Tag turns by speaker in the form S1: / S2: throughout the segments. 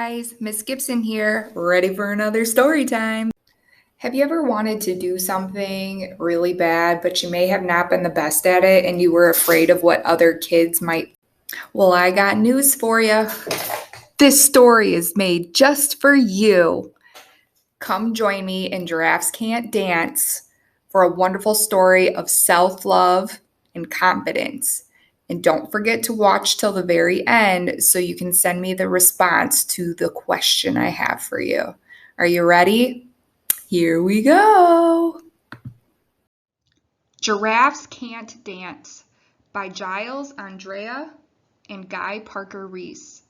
S1: guys, Miss Gibson here, ready for another story time. Have you ever wanted to do something really bad, but you may have not been the best at it and you were afraid of what other kids might? Well, I got news for you. This story is made just for you. Come join me in Giraffes Can't Dance for a wonderful story of self-love and confidence. And don't forget to watch till the very end so you can send me the response to the question I have for you. Are you ready? Here we go. Giraffes Can't Dance by Giles Andrea and Guy Parker Reese.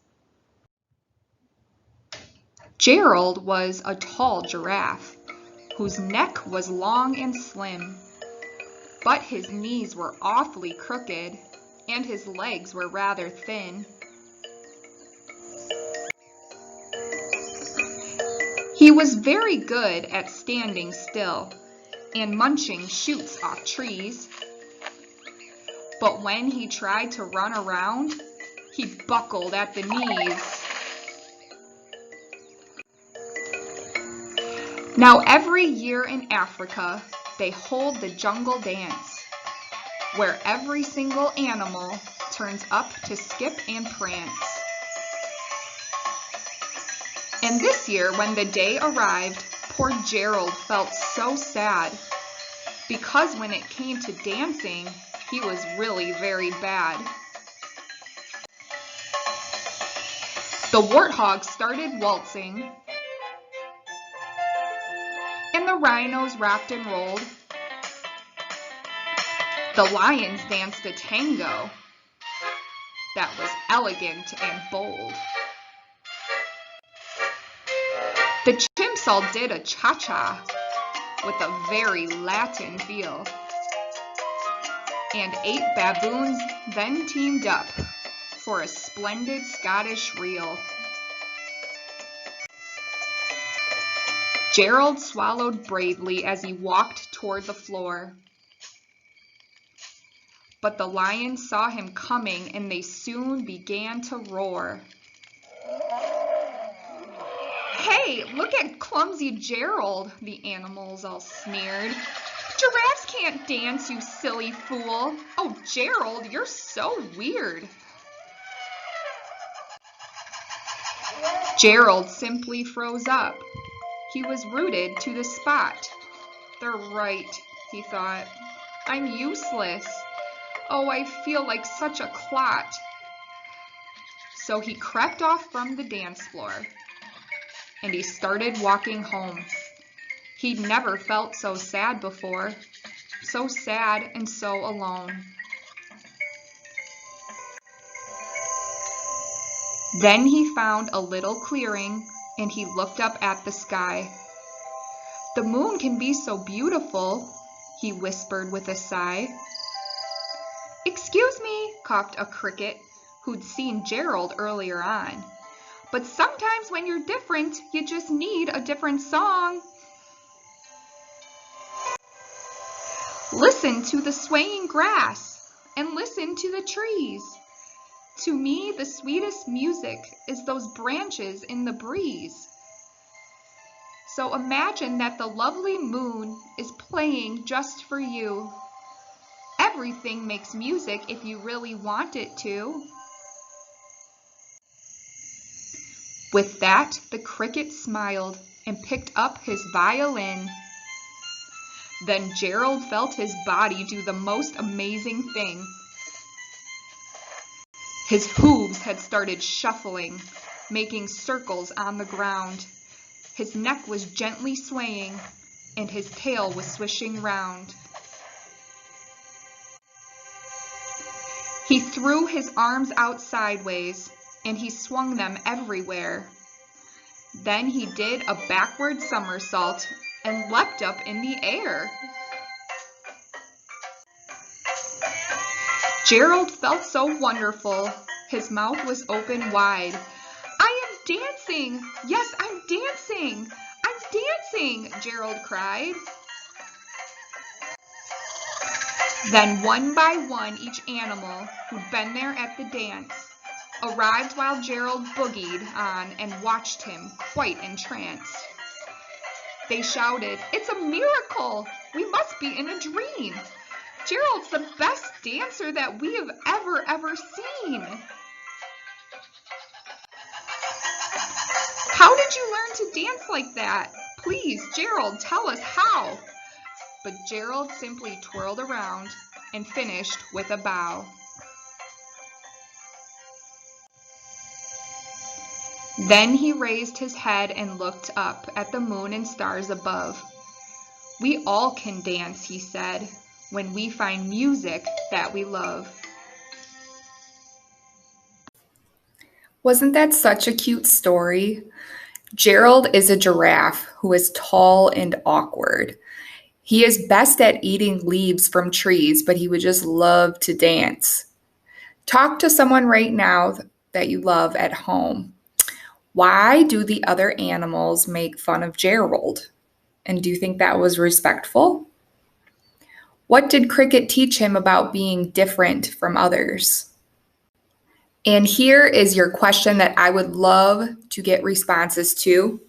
S1: Gerald was a tall giraffe whose neck was long and slim, but his knees were awfully crooked and his legs were rather thin. He was very good at standing still and munching shoots off trees, but when he tried to run around, he buckled at the knees. Now every year in Africa, they hold the jungle dance, where every single animal turns up to skip and prance. And this year, when the day arrived, poor Gerald felt so sad, because when it came to dancing, he was really very bad. The warthogs started waltzing, and the rhinos rocked and rolled. The lions danced a tango that was elegant and bold. The chimps all did a cha-cha with a very Latin feel. And 8 baboons then teamed up for a splendid Scottish reel. Gerald swallowed bravely as he walked toward the floor. But the lions saw him coming and they soon began to roar. "Hey, look at clumsy Gerald," the animals all sneered. "Giraffes can't dance, you silly fool. Oh, Gerald, you're so weird." Gerald simply froze up. He was rooted to the spot. "They're right," he thought. "I'm useless. Oh, I feel like such a clot." So he crept off from the dance floor, and he started walking home. He'd never felt so sad before, so sad and so alone. Then he found a little clearing, and he looked up at the sky. "The moon can be so beautiful," he whispered with a sigh. "Excuse me," coughed a cricket who'd seen Gerald earlier on, "but sometimes when you're different, you just need a different song." "Listen to the swaying grass and listen to the trees. To me, the sweetest music is those branches in the breeze. So imagine that the lovely moon is playing just for you. Everything makes music if you really want it to." With that, the cricket smiled and picked up his violin. Then Gerald felt his body do the most amazing thing. His hooves had started shuffling, making circles on the ground. His neck was gently swaying, and his tail was swishing round. He threw his arms out sideways, and he swung them everywhere. Then he did a backward somersault and leapt up in the air. Gerald felt so wonderful. His mouth was open wide. "I am dancing! Yes, I'm dancing! I'm dancing!" Gerald cried. Then one by one, each animal who'd been there at the dance arrived while Gerald boogied on and watched him, quite entranced. They shouted, "It's a miracle! We must be in a dream! Gerald's the best dancer that we have ever seen!" "How did you learn to dance like that? Please, Gerald, tell us how." But Gerald simply twirled around and finished with a bow. Then he raised his head and looked up at the moon and stars above. "We all can dance," he said, "when we find music that we love." Wasn't that such a cute story? Gerald is a giraffe who is tall and awkward. He is best at eating leaves from trees, but he would just love to dance. Talk to someone right now that you love at home. Why do the other animals make fun of Gerald? And do you think that was respectful? What did Cricket teach him about being different from others? And here is your question that I would love to get responses to.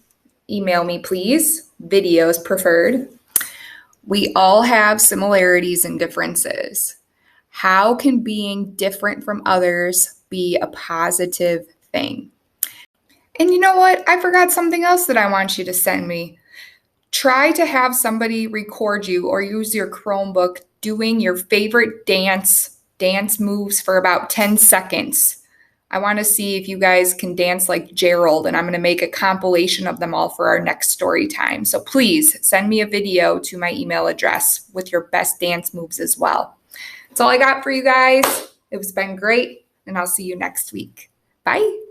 S1: Email me, please. Videos preferred. We all have similarities and differences. How can being different from others be a positive thing? And you know what? I forgot something else that I want you to send me. Try to have somebody record you or use your Chromebook doing your favorite dance moves for about 10 seconds. I want to see if you guys can dance like Gerald, and I'm going to make a compilation of them all for our next story time. So please send me a video to my email address with your best dance moves as well. That's all I got for you guys. It's been great, and I'll see you next week. Bye.